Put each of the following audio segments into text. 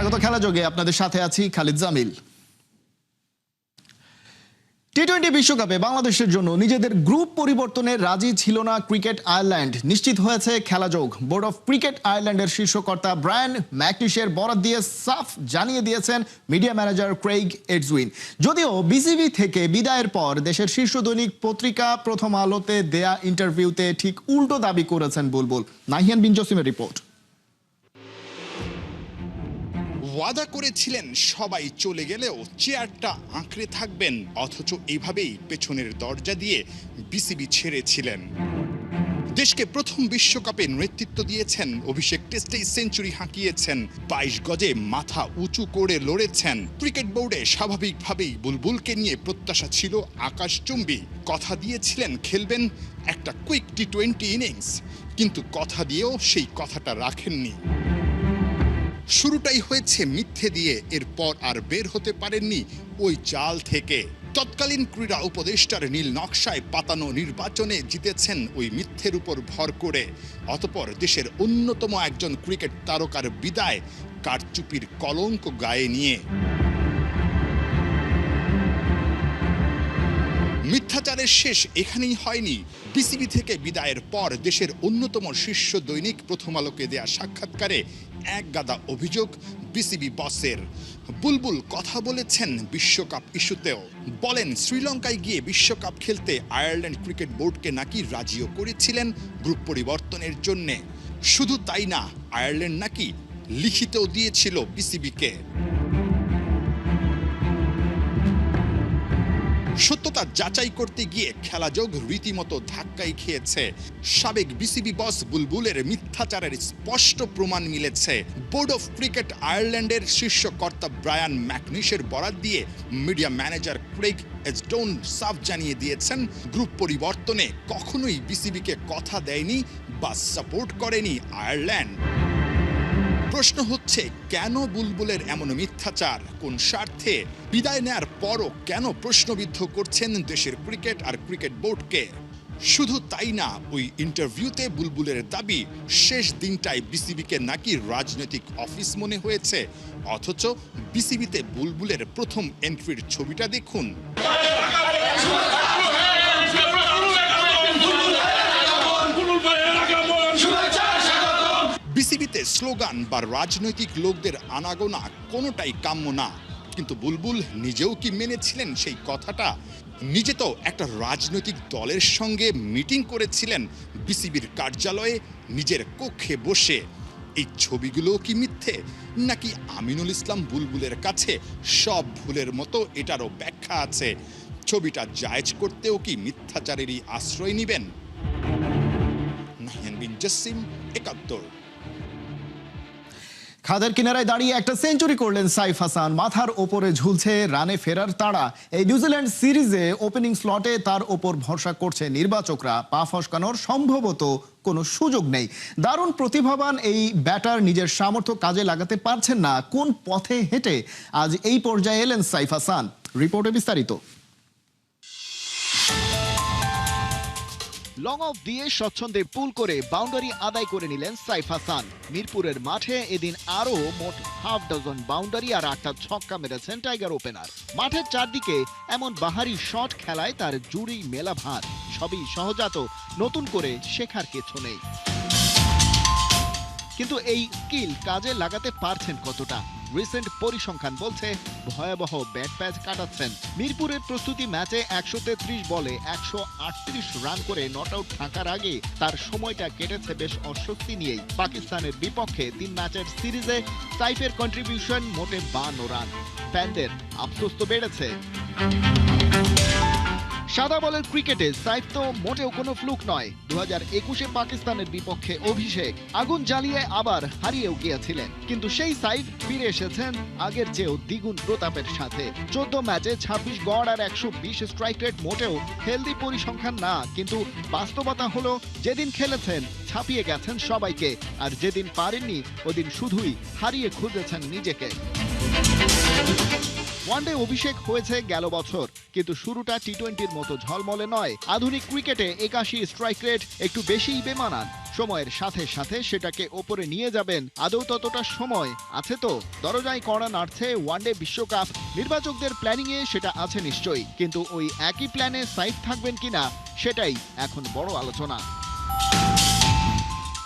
স্বাগত খেলা যোগে আপনাদের সাথে আছি খালিদ জামিল। টি-20 বিশ্বকাপে বাংলাদেশের জন্য নিজেদের গ্রুপ পরিবর্তনে রাজি ছিল না ক্রিকেট আয়ারল্যান্ড। নিশ্চিত হয়েছে খেলাযোগ। বোর্ড অফ ক্রিকেট আয়ারল্যান্ডের শীর্ষকর্তা ব্রায়ান ম্যাকনিশের বরাত দিয়ে সাফ জানিয়ে দিয়েছেন মিডিয়া ম্যানেজার ক্রেইগ এডসউইন। যদিও বিসিবি থেকে বিদায়ের পর দেশের শীর্ষ দৈনিক পত্রিকা প্রথম আলোতে দেয়া ইন্টারভিউতে ঠিক উল্টো দাবি করেছেন বুলবুল। নাহিয়ান বিন জসিমের রিপোর্ট। ওয়াদা করেছিলেন সবাই চলে গেলেও চেয়ারটা আঁকড়ে থাকবেন, অথচ এইভাবেই পেছনের দরজা দিয়ে বিসিবি ছেড়েছিলেন। দেশকে প্রথম বিশ্বকাপে নেতৃত্ব দিয়েছেন, অভিষেক টেস্টেই সেঞ্চুরি হাঁকিয়েছেন, 22 গজে মাথা উঁচু করে লড়েছেন। ক্রিকেট বোর্ডে স্বাভাবিকভাবেই বুলবুলকে নিয়ে প্রত্যাশা ছিল আকাশচুম্বী। কথা দিয়েছিলেন খেলবেন একটা কুইক টি-20 ইনিংস, কিন্তু কথা দিয়েও সেই কথাটা রাখেননি। শুরুটাই হয়েছে মিথ্যে দিয়ে, এরপর আর বের হতে পারেননি ওই জাল থেকে। তৎকালীন ক্রীড়া উপদেষ্টার নীল নকশায় পাতানো নির্বাচনে জিতেছেন ওই মিথ্যের উপর ভর করে। অতঃপর দেশের অন্যতম একজন ক্রিকেট তারকার বিদায় কারচুপির কলঙ্ক গায়ে নিয়ে। মিথ্যাচারের শেষ এখানেই হয়নি। বিসিবি থেকে বিদায়ের পর দেশের অন্যতম শীর্ষ দৈনিক প্রথম আলোকে দেয়া সাক্ষাৎকারে এক গাদা অভিযোগ বিসিবি বসের। বুলবুল কথা বলেছেন বিশ্বকাপ ইস্যুতেও। বলেন শ্রীলঙ্কায় গিয়ে বিশ্বকাপ খেলতে আয়ারল্যান্ড ক্রিকেট বোর্ডকে নাকি রাজিও করেছিলেন গ্রুপ পরিবর্তনের জন্যে। শুধু তাই না, আয়ারল্যান্ড নাকি লিখিতও দিয়েছিল বিসিবিকে। সত্যতা যাচাই করতে গিয়ে খেলাযোগ রীতিমতো ধাক্কাই খেয়েছে। সাবেক বিসিবি বস বুলবুলের মিথ্যাচারের স্পষ্ট প্রমাণ মিলেছে। বোর্ড অফ ক্রিকেট আয়ারল্যান্ডের শীর্ষ কর্তা ব্রায়ান ম্যাকনিশের বরাত দিয়ে মিডিয়া ম্যানেজার ক্রেইগ এডসউইন সাফ জানিয়ে দিয়েছেন, গ্রুপ পরিবর্তনে কখনোই বিসিবিকে কথা দেয়নি বা সাপোর্ট করেনি আয়ারল্যান্ড। প্রশ্ন হচ্ছে, কেন বুলবুলের এমন মিথ্যাচার, কোন স্বার্থে? বিদায় নেয়ার পরও কেন প্রশ্নবিদ্ধ করছেন দেশের ক্রিকেট আর ক্রিকেট বোর্ডকে? শুধু তাই না, ওই ইন্টারভিউতে বুলবুলের দাবি শেষ দিনটায় বিসিবিকে নাকি রাজনৈতিক অফিস মনে হয়েছে, অথচ বিসিবিতে বুলবুলের প্রথম এন্ট্রির ছবিটা দেখুন। বিসিবিতে স্লোগান বা রাজনৈতিক লোকদের আনাগোনা কোনোটাই কাম্য না। কিন্তু বুলবুল নিজেও কি মেনেছিলেন সেই কথাটা? নিজে তো একটা রাজনৈতিক দলের সঙ্গে মিটিং করেছিলেন বিসিবির কার্যালয়ে নিজের কক্ষে বসে। এই ছবিগুলো কি মিথ্যে, নাকি আমিনুল ইসলাম বুলবুলের কাছে সব ভুলের মতো এটারও ব্যাখ্যা আছে? ছবিটা জায়েজ করতেও কি মিথ্যাচারেরই আশ্রয় নেবেন? নাহিয়ান বিন জসিম, ৭১। খাদের কিনারায় দাঁড়িয়ে একটা সেঞ্চুরি করলেন সাইফ হাসান। মাথার ওপরে ঝুলছে রানে ফেরার তাড়া। এই নিউজিল্যান্ড সিরিজে ওপেনিং স্লটে তার ওপর ভরসা করছে নির্বাচকরা। পা ফসকানোর সম্ভবত কোনো সুযোগ নেই। দারুণ প্রতিভাবান এই ব্যাটার নিজের সামর্থ্য কাজে লাগাতে পারছেন না। কোন পথে হেঁটে আজ এই পর্যায়ে এলেন সাইফ হাসান? রিপোর্টে বিস্তারিত। লং অফ দিয়ে স্বচ্ছন্দে পুল করে বাউন্ডারি আদায় করে নিলেন সাইফ হাসান। মিরপুরের মাঠে এদিন আরও মোট হাফ ডজন বাউন্ডারি আর ৮টা ছক্কা মেরেছেন টাইগার ওপেনার। মাঠের চারদিকে এমন বাহারি শট খেলায় তার জুড়ি মেলা ভার। সবই সহজাত, নতুন করে শেখার কিছু নেই। কিন্তু এই স্কিল কাজে লাগাতে পারছেন কতটা? রিসেন্ট পরিসংখ্যান বলছে ভয়াবহ ব্যাট প্যাচ কাটাচ্ছেন। মিরপুরের প্রস্তুতি ম্যাচে ১৩৩ বলে ১৩৮ রান করে নট আউট থাকার আগে তার সময়টা কেটেছে বেশ অস্বস্তি নিয়েই। পাকিস্তানের বিপক্ষে ৩ ম্যাচের সিরিজে সাইফের কন্ট্রিবিউশন মোটে ৫২ রান। ফ্যানদের আফসোস তো বেড়েছে। সাদা বলের ক্রিকেটে সাইফ তো মোটেও কোনো ফ্লুক নয়। ২০২১-এ পাকিস্তানের বিপক্ষে অভিষেক আগুন জ্বালিয়ে আবার হারিয়েও গিয়েছিলেন, কিন্তু সেই সাইফ ফিরে এসেছেন আগের চেয়েও দ্বিগুণ প্রতাপের সাথে। ১৪ ম্যাচে ২৬ গড় আর ১২০ স্ট্রাইক রেট মোটেও হেলদি পরিসংখ্যান না, কিন্তু বাস্তবতা হলো যেদিন খেলেছেন ছাপিয়ে গেছেন সবাইকে, আর যেদিন পারেননি ওদিন শুধুই হারিয়ে খুঁজেছেন নিজেকে। ওয়ানডে অভিষেক হয়েছে গেল বছর, কিন্তু শুরুটা টি-20-র মতো ঝলমলে নয়। আধুনিক ক্রিকেটে ৮১ স্ট্রাইক রেট একটু বেশিই বেমানান। সময়ের সাথে সাথে সেটাকে ওপরে নিয়ে যাবেন, আদৌ ততটা সময় আছে? তো দরজায় কড়া নাড়ছে ওয়ানডে বিশ্বকাপ। নির্বাচকদের প্ল্যানিংয়ে সেটা আছে নিশ্চয়ই, কিন্তু ওই একই প্ল্যানে সাইফ থাকবেন কিনা সেটাই এখন বড় আলোচনা।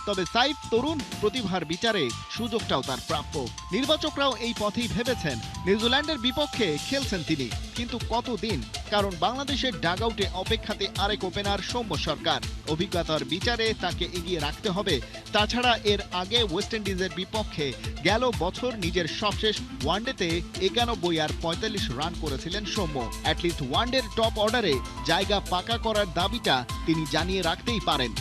তবে সাইফ তরুণ, প্রতিভার বিচারে সুযোগটাও তার প্রাপ্য। নির্বাচকরাও এই পথেই ভেবেছেন। নিউজিল্যান্ডের বিপক্ষে খেলছেন তিনি, কিন্তু কতদিন? কারণ বাংলাদেশের ডাগআউটে অপেক্ষাতে আরেক ওপেনার সৌম্য সরকার। অভিজ্ঞতার বিচারে তাকে এগিয়ে রাখতে হবে। তাছাড়া এর আগে ওয়েস্ট ইন্ডিজের বিপক্ষে গেল বছর নিজের সবশেষ ওয়ানডেতে 91 আর 45 রান করেছিলেন সৌম্য। অ্যাটলিস্ট ওয়ানডের টপ অর্ডারে জায়গা পাকা করার দাবিটা তিনি জানিয়ে রাখতেই পারেন।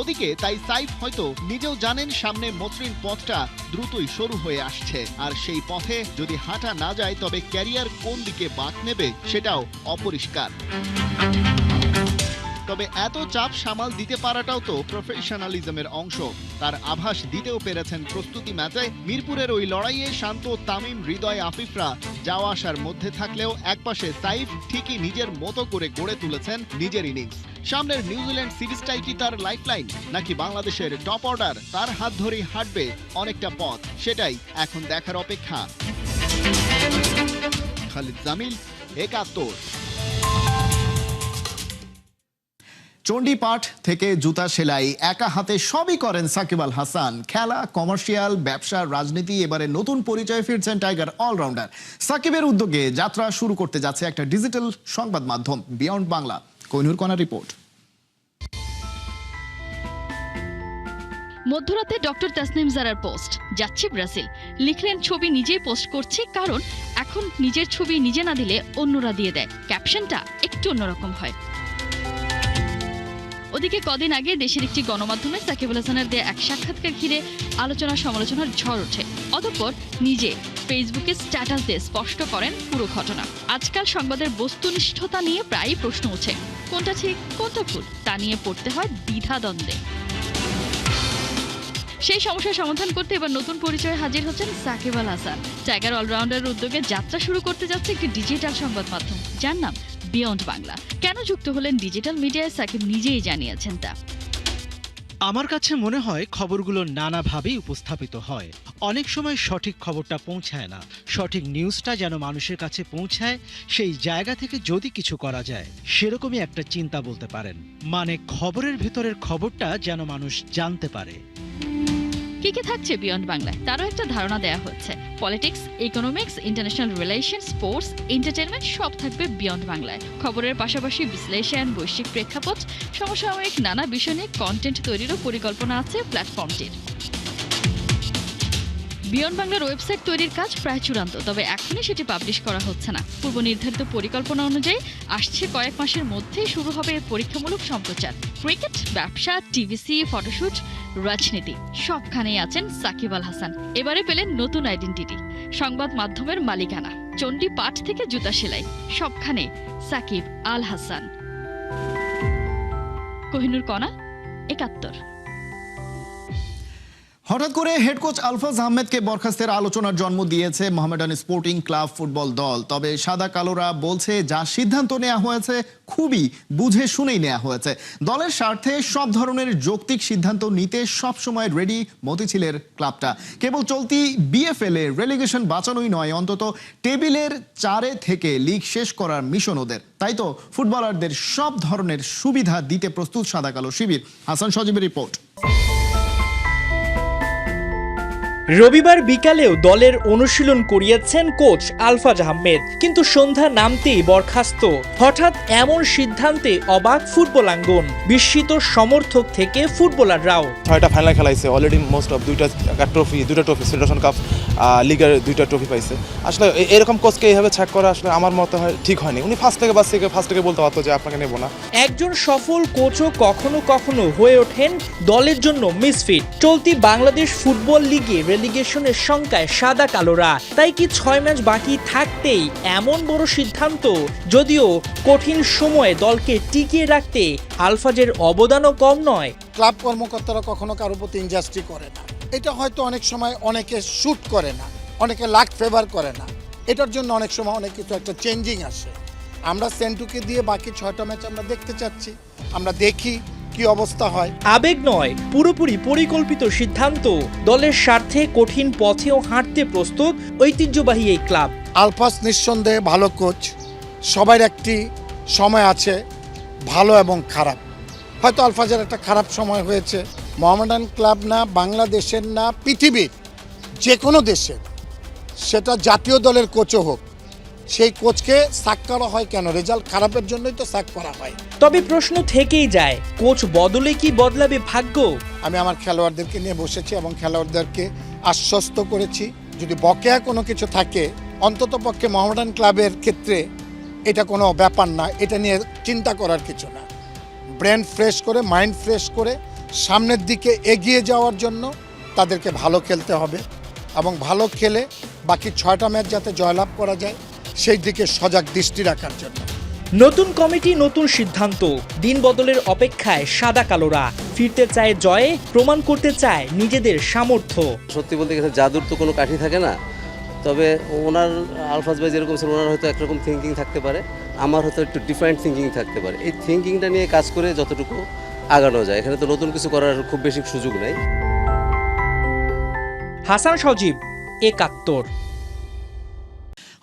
ওদিকে তাই সাইফ হয়তো নিজেও জানেন সামনে মসৃণ পথটা দ্রুতই শুরু হয়ে আসছে, আর সেই পথে যদি হাঁটা না যায় তবে ক্যারিয়ার কোন দিকে বাঁক নেবে সেটাও অপরিষ্কার। তবে এত চাপ সামাল দিতে পারাটাও তো প্রফেশনালিজমের অংশ। তার আভাস দিতেও পেরেছেন প্রস্তুতি ম্যাচে। মিরপুরের ওই লড়াইয়ে শান্ত, তামিম, হৃদয়, আফিফরা যাওয়া আসার মধ্যে থাকলেও একপাশে সাইফ ঠিকই নিজের মতো করে গড়ে তুলেছেন নিজের ইনিংস। সামনের নিউজিল্যান্ড সিরিজটাই কি তার লাইফলাইন, নাকি বাংলাদেশের টপ অর্ডার তার হাত ধরেই হাঁটবে অনেকটা পথ? সেটাই এখন দেখার অপেক্ষা। খালিদ জামিল, 71। চণ্ডীপাঠ থেকে জুতা সেলাই, একা হাতে সবই করেন সাকিব আল হাসান। খেলা, কমার্শিয়াল, ব্যবসা, রাজনীতি, এবারে নতুন পরিচয়ে ফিরছেন টাইগার অলরাউন্ডার। সাকিবের উদ্যোগে যাত্রা শুরু করতে যাচ্ছে একটা ডিজিটাল সংবাদ মাধ্যম, বিয়ন্ড বাংলা। কোহিনুর কণা রিপোর্ট। মধ্যরাতে ডক্টর তাসনিম জারার পোস্ট, যাচ্ছি ব্রাজিল। লিখলেন ছবি নিজেই পোস্ট করছি, কারণ এখন নিজের ছবি নিজে না দিলে অন্যরা দিয়ে দেয়। ক্যাপশনটা একটু অন্যরকম হয়। ওদিকে কদিন আগে দেশের একটি গণমাধ্যমে সাকিব আল হাসানের দেয়া এক সাক্ষাৎকার ঘিরে আলোচনা সমালোচনার ঝড় ওঠে। অতঃপর নিজে ফেসবুকে স্ট্যাটাস দিয়ে স্পষ্ট করেন পুরো ঘটনা। আজকাল সংবাদের বস্তুনিষ্ঠতা নিয়ে প্রায়ই প্রশ্ন ওঠে, কোনটা ঠিক কোনটা ভুল তা নিয়ে পড়তে হয় দ্বিধাদ্বন্দ্বে। সেই সমস্যার সমাধান করতে এবার নতুন পরিচয়ে হাজির হচ্ছেন সাকিব আল হাসান। টাইগার অলরাউন্ডারের উদ্যোগে যাত্রা শুরু করতে যাচ্ছে একটি ডিজিটাল সংবাদ মাধ্যম, যার নাম বিয়ন্ড বাংলা। কেন যুক্ত হলেন ডিজিটাল মিডিয়ায়, সাকিব নিজেই জানিয়েছেন তা। আমার কাছে মনে হয় খবরগুলো নানাভাবেই উপস্থাপিত হয়। অনেক সময় সঠিক খবরটা পৌঁছায় না। সঠিক নিউজটা যেন মানুষের কাছে পৌঁছায়, সেই জায়গা থেকে যদি কিছু করা যায়, সেরকমই একটা চিন্তা বলতে পারেন। মানে খবরের ভেতরের খবরটা যেন মানুষ জানতে পারে। কি কি থাকছে বিয়ন্ড বাংলায় তারও একটা ধারণা দেওয়া হচ্ছে। Politics, economics, international relation, sports, entertainment সব থাকবে বিয়ন্ড বাংলায়। খবরের পাশাপাশি বিশ্লেষণ, বৈশ্বিক প্রেক্ষাপট, সমসাময়িক নানা বিষয় নিয়ে কন্টেন্ট তৈরিরও পরিকল্পনা আছে প্ল্যাটফর্মটির। বিয়ন্ড বাংলার ওয়েবসাইট তৈরির কাজ প্রায় চূড়ান্ত, তবে এখনই সেটি পাবলিশ করা হচ্ছে না। পূর্ব নির্ধারিত পরিকল্পনা অনুযায়ী আসছে কয়েক মাসের মধ্যেই শুরু হবে এর পরীক্ষামূলক সম্প্রচার। ক্রিকেট, ব্যবসা, টিভিসি, ফটোশুট, রাজনীতি সবখানেই আছেন সাকিব আল হাসান। এবারে পেলেন নতুন আইডেন্টিটি, সংবাদ মাধ্যমের মালিকানা। চণ্ডীপাঠ থেকে জুতা সেলাই, সবখানে সাকিব আল হাসান। কোহিনুর কণা, 71। হঠাৎ করে হেড কোচ আলফাজ আহমেদকে বরখাস্তের আলোচনার জন্ম দিয়েছে মোহামেডান স্পোর্টিং ক্লাব ফুটবল দল। তবে সাদা কালোরা বলছে যা সিদ্ধান্ত নেওয়া হয়েছে খুবই বুঝে শুনেই নেওয়া হয়েছে। দলের স্বার্থে সব ধরনের যৌক্তিক সিদ্ধান্ত নিতে সবসময় রেডি মতিঝিলের ক্লাবটা। কেবল চলতি বিএফএল এ রেলিগেশন বাঁচানোই নয়, অন্তত টেবিলের 4 থেকে লিগ শেষ করার মিশন ওদের। তাই তো ফুটবলারদের সব ধরনের সুবিধা দিতে প্রস্তুত সাদা কালো শিবির। হাসান সজীবের রিপোর্ট। রবিবার বিকালেও দলের অনুশীলন করিয়েছেন কোচ আলফাজ আহমেদ, কিন্তু সন্ধ্যা নামতেই বরখাস্ত। হঠাৎ এমন সিদ্ধান্তে অবাক ফুটবলাঙ্গন, বিস্মিত সমর্থক থেকে ফুটবলাররাও। 6টা ফাইনাল খেলাইছে অলরেডি, মোস্ট অফ দুইটা ট্রফি ফেডারেশন কাপ, লিগের 2টা ট্রফি পাইছে। আসলে এরকম কোচকে এইভাবে ছ্যাক করা আসলে আমার মতে হয় ঠিক হয়নি। উনি ফার্স্ট থেকে বলতে পারতো যে আপনাকে নেব না। একজন সফল কোচও কখনো কখনো হয়ে ওঠেন দলের জন্য মিসফিট। চলতি বাংলাদেশ ফুটবল লিগে রেলিগেশনের সংখ্যায় সাদা কালোরা। তাই কি 6 ম্যাচ বাকি থাকতেই এমন বড় সিদ্ধান্ত? যদিও কঠিন সময়ে দলকে টিকিয়ে রাখতে আলফাজের অবদানও কম নয়। ক্লাব কর্মকর্তারা কখনো কারোর প্রতি ইনজাস্টি করে না। এটা হয়তো অনেক সময় অনেকে শুট করে না, অনেকে লাক ফেভার করে না। এটার জন্য অনেক সময় অনেক কিছু একটা চেঞ্জিং আসে। আমরা সেন্টুকে দিয়ে বাকি 6টা ম্যাচ আমরা দেখতে চাচ্ছি। আমরা দেখি কি অবস্থা হয়। আবেগ নয়, পুরোপুরি পরিকল্পিত সিদ্ধান্ত। দলের স্বার্থে কঠিন পথেও হাঁটতে প্রস্তুত ঐতিহ্যবাহী এই ক্লাব। আলফাস নিঃসন্দেহে ভালো কোচ। সবার একটি সময় আছে ভালো এবং খারাপ। হয়তো আলফাজের একটা খারাপ সময় হয়েছে। মোহামেডান ক্লাব না বাংলাদেশের না পৃথিবীর যে কোনো দেশের, সেটা জাতীয় দলের কোচও হোক, সেই কোচকে সাক করা হয় কেন? রেজাল্ট খারাপের জন্যই তো সাক করা হয়। তবে প্রশ্ন থেকেই যায়, কোচ বদলে কি বদলাবে ভাগ্য? আমি আমার খেলোয়াড়দেরকে নিয়ে বসেছি এবং খেলোয়াড়দেরকে আশ্বস্ত করেছি, যদি বকেয়া কোনো কিছু থাকে অন্তত পক্ষে মোহামেডান ক্লাবের ক্ষেত্রে এটা কোনো ব্যাপার না, এটা নিয়ে চিন্তা করার কিছু না। ব্রেন ফ্রেশ করে, মাইন্ড ফ্রেশ করে সামনের দিকে এগিয়ে যাওয়ার জন্য তাদেরকে ভালো খেলতে হবে এবং ভালো খেলে বাকি 6টা ম্যাচ যাতে জয়লাভ করা যায় সেই দিকে সজাগ দৃষ্টি রাখার জন্য। নতুন কমিটি, নতুন সিদ্ধান্ত। দিন বদলের অপেক্ষায় সাদা কালোরা ফিরতে চায় জয়ে, প্রমাণ করতে চায় নিজেদের সামর্থ্য। সত্যি বলতে গেলে জাদুর তো কোনো কাঠি থাকে না, তবে ওনার আলফাজ ভাই যেরকম ছিল ওনার হয়তো একরকম থিঙ্কিং থাকতে পারে, আমার হয়তো একটু ডিফারেন্ট থিঙ্কিং থাকতে পারে। এই থিঙ্কিংটা নিয়ে কাজ করে যতটুকু আগানো যায়, এখানে তো নতুন কিছু করার খুব বেশি সুযোগ নেই। হাসান সজীব, একাত্তর।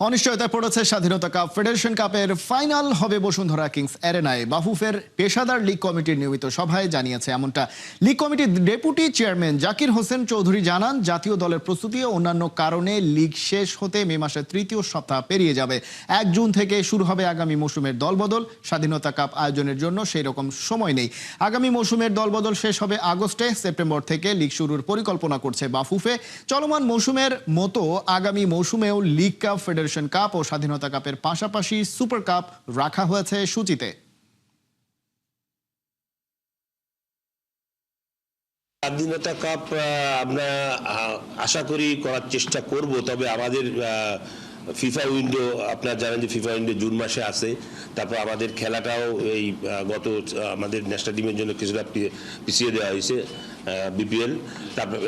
অনিশ্চয়তায় পড়েছে স্বাধীনতা কাপ। ফেডারেশন কাপের ফাইনাল হবে বসুন্ধরা কিংস অ্যারেনায়। বাফুফের পেশাদার লীগ কমিটির নিয়মিত সভায় জানিয়েছে এমনটা। লীগ কমিটির ডেপুটি চেয়ারম্যান জাকির হোসেন চৌধুরী জানান, জাতীয় দলের প্রস্তুতি ও অন্যান্য কারণে লীগ শেষ হতে মে মাসের 3য় সপ্তাহ পেরিয়ে যাবে। 1 জুন থেকে শুরু হবে আগামী মৌসুমের দলবদল। স্বাধীনতা কাপ আয়োজনের জন্য সেই রকম সময় নেই। আগামী মৌসুমের দলবদল শেষ হবে আগস্টে। সেপ্টেম্বর থেকে লীগ শুরুর পরিকল্পনা করছে বাফুফে। চলমান মৌসুমের মতো আগামী মৌসুমেও লীগ কাপ, ফেডারেশন কাপ ও স্বাধীনতা কাপের পাশাপাশি সুপার কাপ রাখা হয়েছে সূচিতে। স্বাধীনতা কাপ আমরা আশা করি করার চেষ্টা করব, তবে আমাদের ফিফা উইন্ডো, আপনারা জানেন যে ফিফা উইন্ডো জুন মাসে আছে। তারপর আমাদের খেলাটাও এই গত আমাদের ন্যাশনাল টিমের জন্য কিছুটা পিছিয়ে দেওয়া হয়েছে বিপিএল, তারপর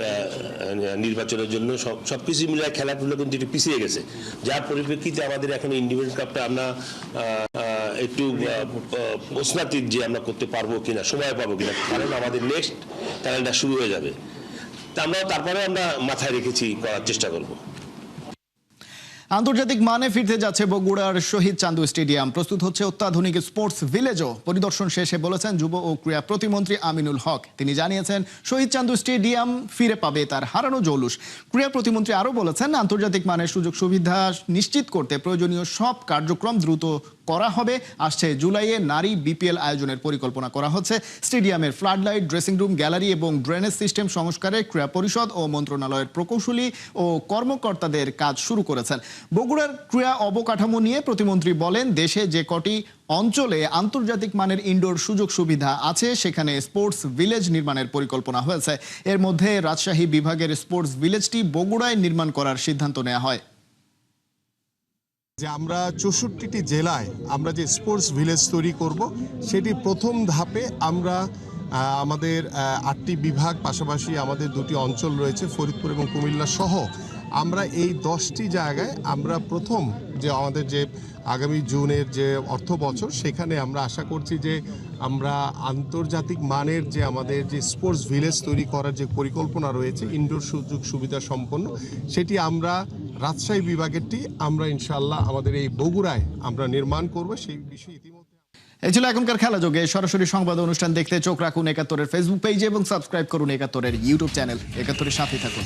নির্বাচনের জন্য সব কিছু মিলে খেলাগুলো কিন্তু একটু পিছিয়ে গেছে, যার পরিপ্রেক্ষিতে আমাদের এখন ইন্ডিপেন্ডেন্ট কাপটা আমরা একটু প্রশ্নাতীত যে আমরা করতে পারবো কিনা, সময় পাবো কিনা, কারণ আমাদের নেক্সট ক্যালেন্ডার শুরু হয়ে যাবে। তা আমরা তারপরে আমরা মাথায় রেখেছি করার চেষ্টা করব। আন্তর্জাতিক মানে ফিরতে যাচ্ছে বগুড়ার শহীদ চান্দু স্টেডিয়াম। প্রস্তুত হচ্ছে অত্যাধুনিক স্পোর্টস ভিলেজও। পরিদর্শন শেষে বলেছেন যুব ও ক্রীড়া প্রতিমন্ত্রী আমিনুল হক। তিনি জানিয়েছেন শহীদ চান্দু স্টেডিয়াম ফিরে পাবে তার হারানো জৌলুস। ক্রীড়া প্রতিমন্ত্রী আরও বলেছেন, আন্তর্জাতিক মানের সুযোগ সুবিধা নিশ্চিত করতে প্রয়োজনীয় সব কার্যক্রম দ্রুত করা হবে। আসছে জুলাইয়ে নারী বিপিএল আয়োজনের পরিকল্পনা করা হচ্ছে। স্টেডিয়ামের ফ্লাডলাইট, ড্রেসিং রুম, গ্যালারি এবং ড্রেনেজ সিস্টেম সংস্কারে ক্রীড়া পরিষদ ও মন্ত্রণালয়ের প্রকৌশলী ও কর্মকর্তাদের কাজ শুরু করেছেন। বগুড়ার ক্রীড়া অবকাঠামো নিয়ে প্রতিমন্ত্রী বলেন, দেশে যে কটি অঞ্চলে আন্তর্জাতিক মানের ইনডোর সুযোগ সুবিধা আছে সেখানে স্পোর্টস ভিলেজ নির্মাণের পরিকল্পনা হয়েছে। এর মধ্যে রাজশাহী বিভাগের স্পোর্টস ভিলেজটি বগুড়ায় নির্মাণ করার সিদ্ধান্ত নেওয়া হয়। যে আমরা 64টি জেলায় আমরা যে স্পোর্টস ভিলেজ তৈরি করব, সেটি প্রথম ধাপে আমরা আমাদের 8টি বিভাগ, পাশাপাশি আমাদের 2টি অঞ্চল রয়েছে ফরিদপুর এবং কুমিল্লা সহ, আমরা এই 10টি জায়গায় আমরা প্রথম যে আমাদের যে আগামী জুনের যে অর্থ বছর, সেখানে আমরা আশা করছি যে আমরা আন্তর্জাতিক মানের যে আমাদের যে স্পোর্টস ভিলেজ তৈরি করার যে পরিকল্পনা রয়েছে ইনডোর সুযোগ সুবিধা সম্পন্ন, সেটি আমরা রাজশাহী বিভাগেরটি আমরা ইনশাআল্লাহ আমাদের এই বগুড়ায় আমরা নির্মাণ করব। সেই বিষয়ে ইতিমধ্যে এই ছিল এখনকার খেলা যোগে। সরাসরি সংবাদ অনুষ্ঠান দেখতে চোখ রাখুন 71-এর ফেসবুক পেজে এবং সাবস্ক্রাইব করুন 71-এর ইউটিউব চ্যানেল। 71-এর সাথে থাকুন।